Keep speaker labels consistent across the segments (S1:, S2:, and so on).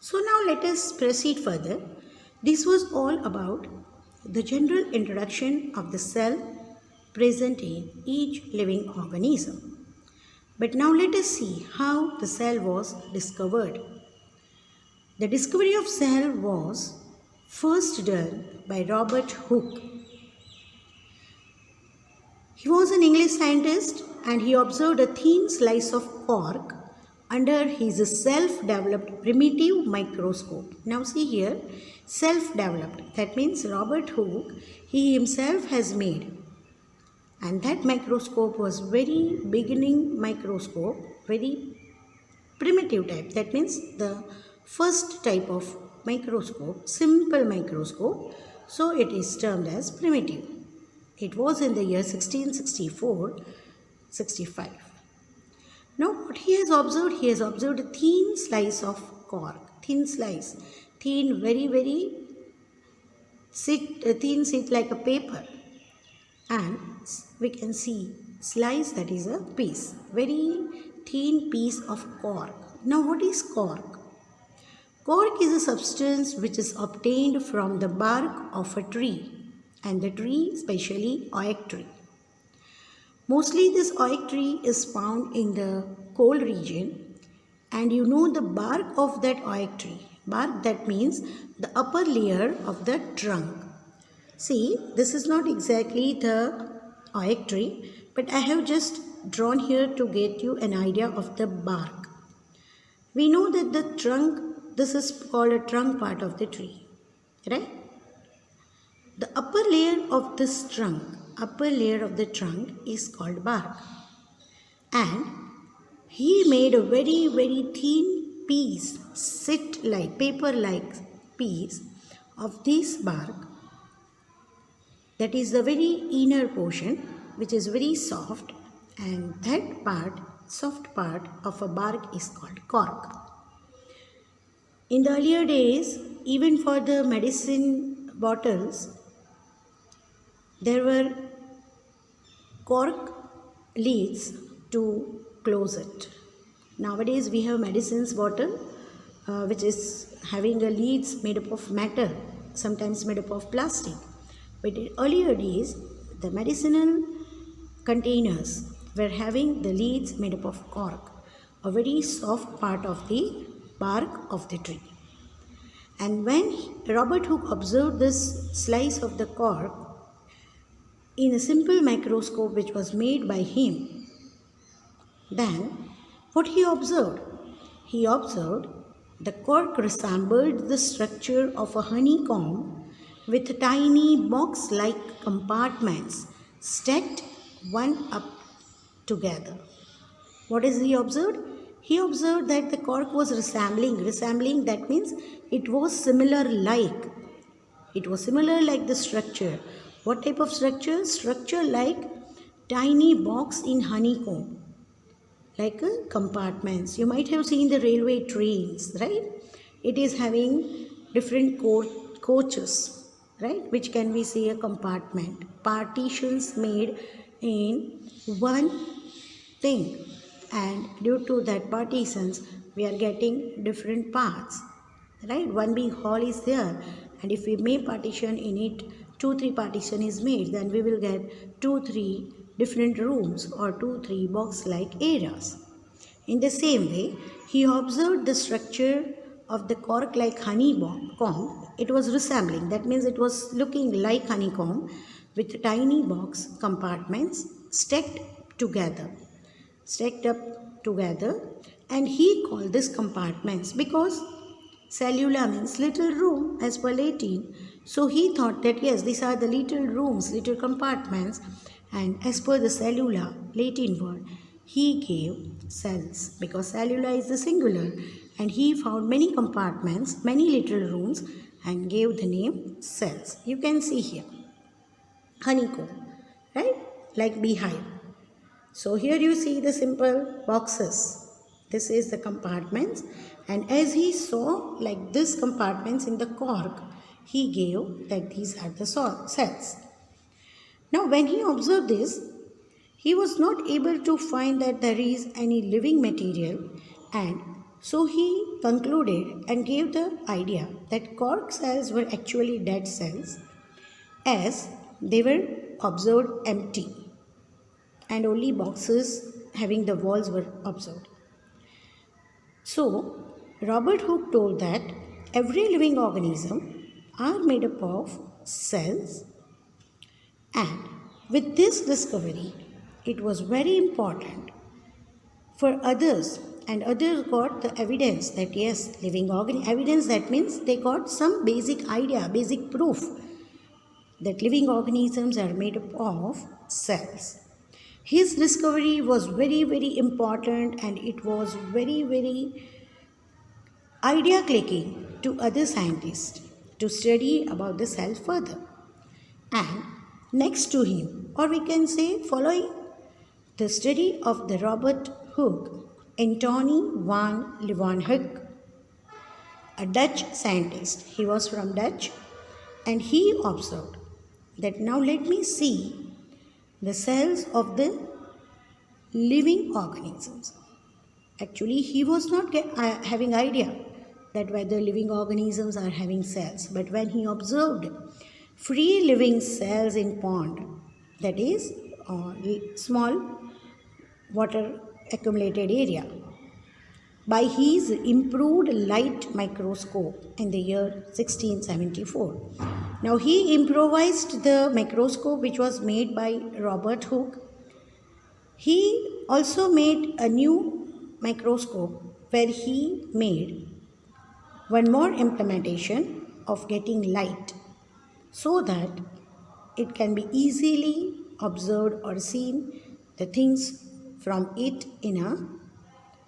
S1: So now let us proceed further. This was all about the general introduction of the cell present in each living organism. But now let us see how the cell was discovered. The discovery of cell was first done by Robert Hooke. He was an English scientist and he observed a thin slice of cork under his self-developed primitive microscope. Now see here, self-developed. That means Robert Hooke, he himself has made. And that microscope was very beginning microscope, very primitive type. That means the first type of microscope, simple microscope. So it is termed as primitive. It was in the year 1664-65. Now what he has observed a thin slice of cork, thin slice, thin, very thin sheet like a paper, and we can see slice, that is a piece, very thin piece of cork. Now what is cork? Cork is a substance which is obtained from the bark of a tree, and the tree especially oak tree. Mostly this oak tree is found in the cold region, and you know the bark of that oak tree. Bark, that means the upper layer of the trunk. See, this is not exactly the oak tree, but I have just drawn here to get you an idea of the bark. We know that the trunk, this is called a trunk part of the tree, right? The upper layer of this trunk, is called bark. And he made a very thin piece, paper-like piece of this bark. That is the very inner portion, which is very soft, and that part, soft part of a bark is called cork. In the earlier days, even for the medicine bottles, there were cork lids to close it. Nowadays we have medicines bottle which is having a lids made up of metal, sometimes made up of plastic. But in earlier days, the medicinal containers were having the lids made up of cork, a very soft part of the bark of the tree. And when Robert Hooke observed this slice of the cork in a simple microscope which was made by him, then what he observed? He observed the cork resembled the structure of a honeycomb with tiny box-like compartments stacked one up together. What is he observed? He observed that the cork was resembling, that means it was similar like the structure. What type of structure? Structure like tiny box in honeycomb, like compartments. You might have seen the railway trains, right? It is having different coaches, right? Which can we say a compartment. Partitions made in one thing, and due to that partitions, we are getting different parts, right? One big hall is there, and if we make partition in it, 2-3 partition is made, then we will get 2-3 different rooms or 2-3 box-like areas. In the same way, he observed the structure of the cork-like honeycomb. It was resembling, that means it was looking like honeycomb with tiny box compartments stacked up together, and he called these compartments because cellula means little room as per Latin. So he thought that yes, these are the little rooms, little compartments, and as per the cellula, Latin word, he gave cells because cellula is the singular, and he found many compartments, many little rooms, and gave the name cells. You can see here, honeycomb, right? Like beehive. So here you see the simple boxes. This is the compartments, and as he saw like this compartments in the cork, he gave that these are the cells. Now when he observed this, he was not able to find that there is any living material, and So he concluded and gave the idea that cork cells were actually dead cells, as they were observed empty and only boxes having the walls were observed. So Robert Hooke told that every living organism are made up of cells, and with this discovery it was very important for others, and others got the evidence that yes, evidence, that means they got some basic idea, basic proof that living organisms are made up of cells. His discovery was very, very important, and it was very, very idea clicking to other scientists to study about the cell further. And next to him, or we can say following the study of the Robert Hooke, Antony van Leeuwenhoek, a Dutch scientist. He was from Dutch, and he observed that now let me see the cells of the living organisms. Actually, he was not having idea that whether living organisms are having cells, but when he observed free living cells in pond, that is small water accumulated area, by his improved light microscope in the year 1674. Now he improvised the microscope which was made by Robert Hooke. He also made a new microscope where he made one more implementation of getting light so that it can be easily observed or seen the things from it in a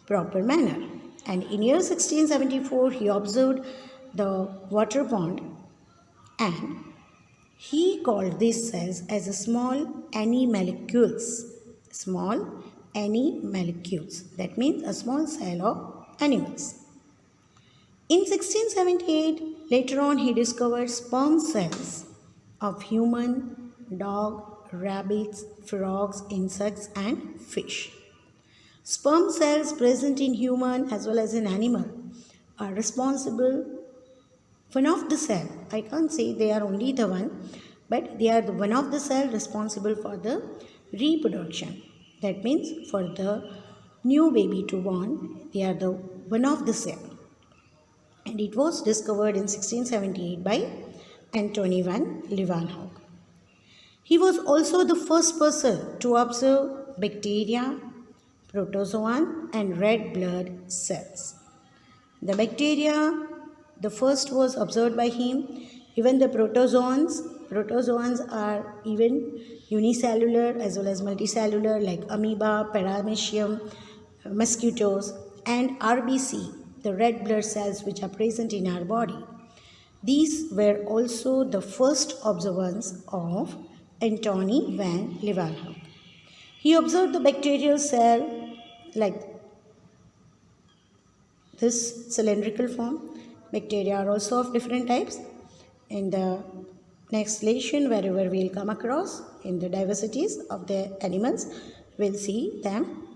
S1: proper manner. And in year 1674 he observed the water pond, and he called these cells as a small animalcules. Small animalcules, that means a small cell of animals. In 1678, later on he discovered sperm cells of human, dog, rabbits, frogs, insects and fish. Sperm cells present in human as well as in animal are responsible. One of the cell, I can't say they are only the one, but they are the one of the cell responsible for the reproduction. That means for the new baby to born, they are the one of the cell. And it was discovered in 1678 by Antony van Leeuwenhoek. He was also the first person to observe bacteria, protozoan and red blood cells. The bacteria, the first was observed by him. Even the protozoans are even unicellular as well as multicellular, like amoeba, paramecium, mosquitoes, and RBC, the red blood cells which are present in our body. These were also the first observance of Antony van Leeuwenhoek. He observed the bacterial cell like this cylindrical form. Bacteria are also of different types. In the next lesson, wherever we will come across in the diversities of the animals, we will see them.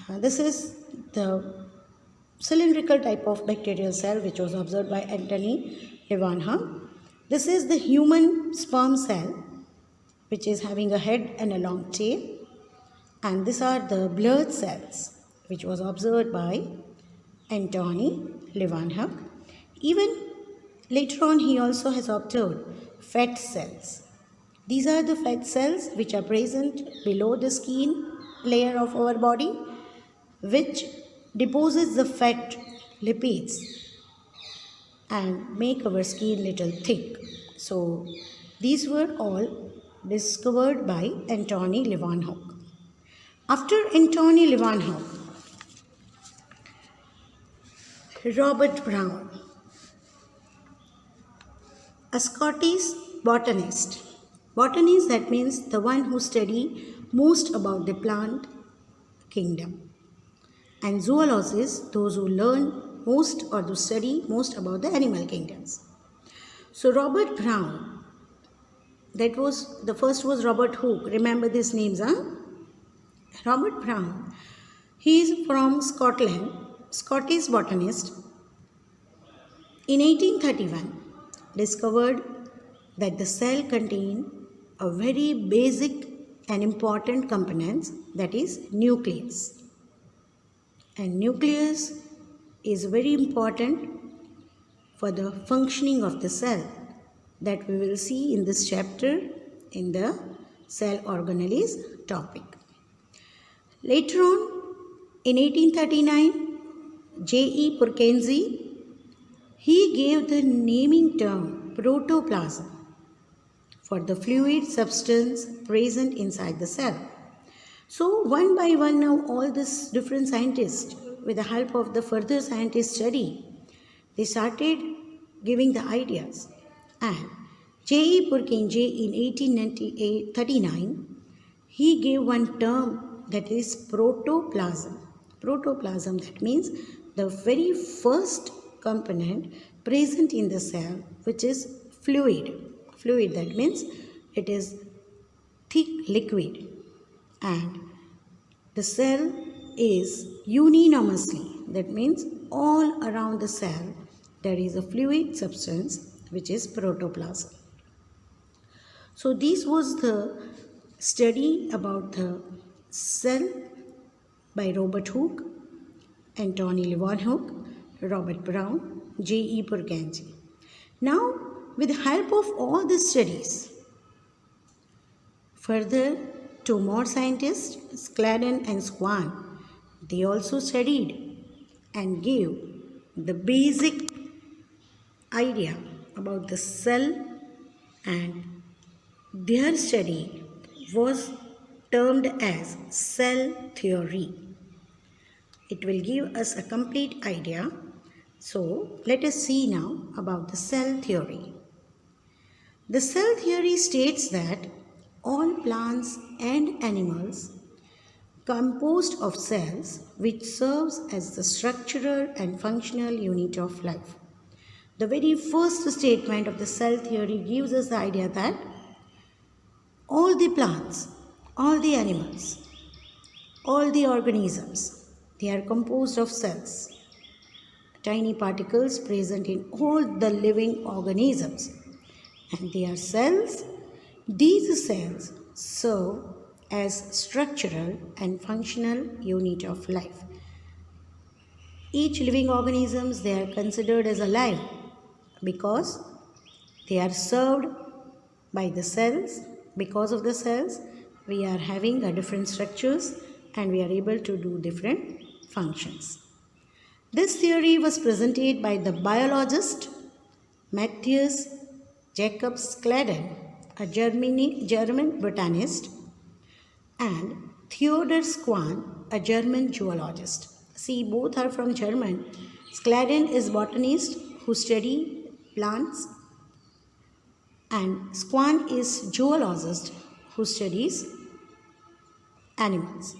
S1: This is the cylindrical type of bacterial cell which was observed by Antony Leeuwenhoek. This is the human sperm cell which is having a head and a long tail, and these are the blood cells which was observed by Antony Leeuwenhoek. Even later on he also has observed fat cells. These are the fat cells which are present below the skin layer of our body, which deposits the fat lipids and make our skin little thick. So these were all discovered by Antony Leeuwenhoek. After Antony Leeuwenhoek, Robert Brown, a Scottish botanist. Botanist, that means the one who study most about the plant kingdom. And zoologists, those who learn most or who study most about the animal kingdoms. So Robert Brown, that was, the first was Robert Hooke. Remember these names, huh? Robert Brown, he is from Scotland, Scottish botanist, in 1831 discovered that the cell contained a very basic and important component, that is nucleus. And nucleus is very important for the functioning of the cell, that we will see in this chapter in the cell organelles topic. Later on, in 1839, J.E. Purkinje, he gave the naming term protoplasm for the fluid substance present inside the cell. So one by one now all these different scientists, with the help of the further scientist study, they started giving the ideas. And J.E. Purkinje in 1839, he gave one term, that is protoplasm. Protoplasm, that means the very first component present in the cell, which is fluid. Fluid, that means it is thick liquid, and the cell is uninomously, that means all around the cell there is a fluid substance which is protoplasm. So this was the study about the cell by Robert Hooke, Antony Leeuwenhoek, Robert Brown, J.E. Purkinje. Now, with the help of all these studies, further two more scientists, Schleiden and Schwann, they also studied and gave the basic idea about the cell, and their study was termed as cell theory. It will give us a complete idea. So let us see now about the cell theory. The cell theory states that all plants and animals composed of cells which serves as the structural and functional unit of life. The very first statement of the cell theory gives us the idea that all the plants, all the animals, all the organisms, they are composed of cells, tiny particles present in all the living organisms, and they are cells. These cells serve as structural and functional unit of life. Each living organisms, they are considered as alive because they are served by the cells. Because of the cells, we are having a different structures and we are able to do different functions. This theory was presented by the biologist Matthias Jakob Schleiden, a German botanist, and Theodor Schwann, a German zoologist. See, both are from German. Schleiden is botanist who study plants, and Schwann is zoologist who studies animals.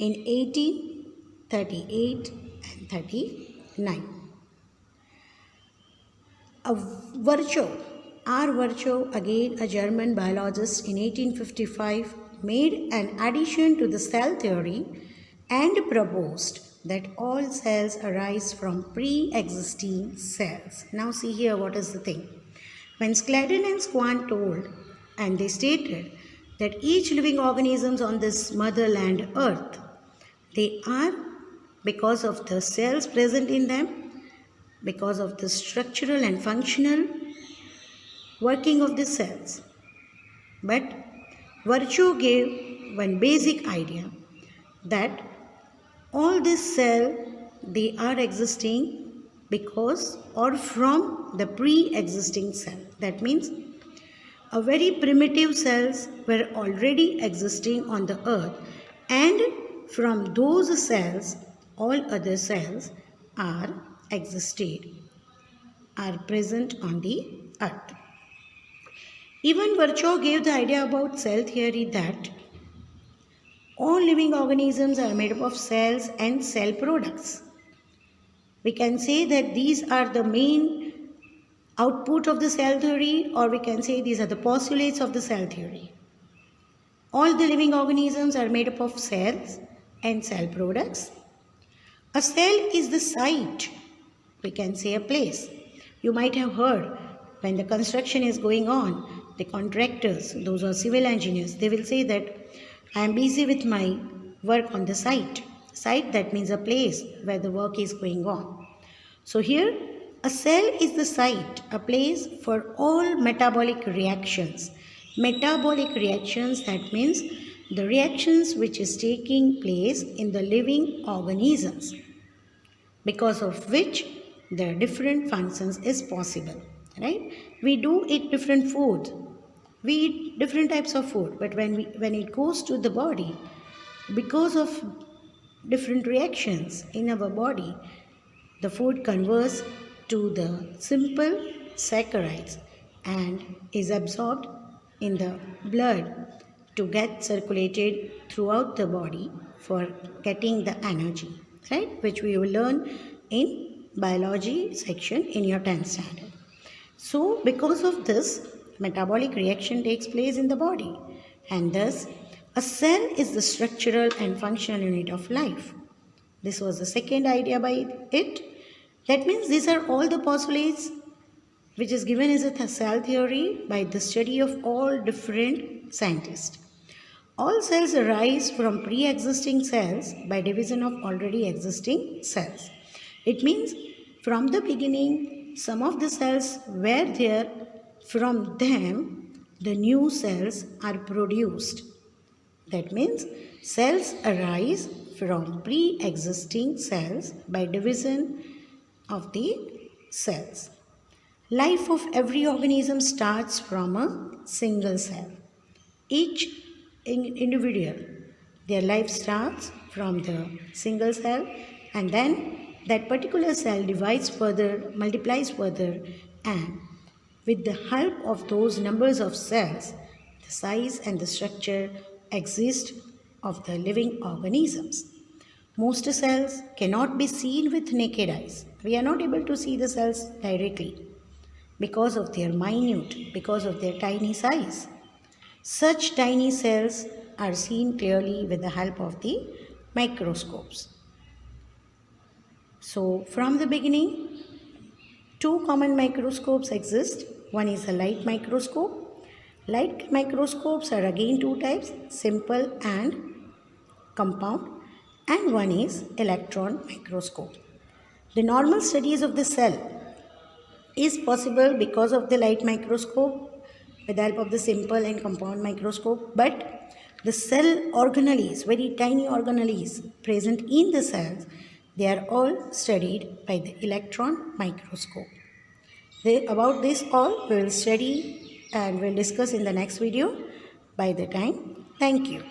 S1: In 1838 and 39, Virchow, again a German biologist, in 1855 made an addition to the cell theory and proposed that all cells arise from pre-existing cells. Now see here what is the thing. When Schleiden and Schwann told, and they stated that each living organisms on this motherland earth, they are, because of the cells present in them, because of the structural and functional working of the cells. But Virchow gave one basic idea that all this cell, they are existing because or from the pre-existing cell. That means a very primitive cells were already existing on the earth, and from those cells all other cells are present on the earth. Even Virchow gave the idea about cell theory that all living organisms are made up of cells and cell products. We can say that these are the main output of the cell theory, or we can say these are the postulates of the cell theory. All the living organisms are made up of cells and cell products. A cell is the site, we can say a place. You might have heard when the construction is going on, the contractors, those who are civil engineers, they will say that I am busy with my work on the site. Site, that means a place where the work is going on. So here, a cell is the site, a place for all metabolic reactions. Metabolic reactions, that means the reactions which is taking place in the living organisms, because of which the different functions is possible, right? We do eat different food, we eat different types of food, but when it goes to the body, because of different reactions in our body, the food converts to the simple saccharides and is absorbed in the blood to get circulated throughout the body for getting the energy, right? Which we will learn in biology section in your 10th standard. So because of this, metabolic reaction takes place in the body, and thus a cell is the structural and functional unit of life. This was the second idea by it. That means these are all the postulates which is given as a cell theory by the study of all different scientists. All cells arise from pre-existing cells by division of already existing cells. It means from the beginning, some of the cells were there, from them the new cells are produced. That means cells arise from pre-existing cells by division of the cells. Life of every organism starts from a single cell. Each individual, their life starts from the single cell, and then that particular cell divides further, multiplies further, and with the help of those numbers of cells, the size and the structure exist of the living organisms. Most cells cannot be seen with naked eyes. We are not able to see the cells directly because of their minute, because of their tiny size. Such tiny cells are seen clearly with the help of the microscopes. So from the beginning, two common microscopes exist. One is a light microscope. Light microscopes are again two types, simple and compound, and one is electron microscope. The normal studies of the cell is possible because of the light microscope with the help of the simple and compound microscope, but the cell organelles, very tiny organelles present in the cells, they are all studied by the electron microscope. About this all we will study and we'll discuss in the next video. By the time, thank you.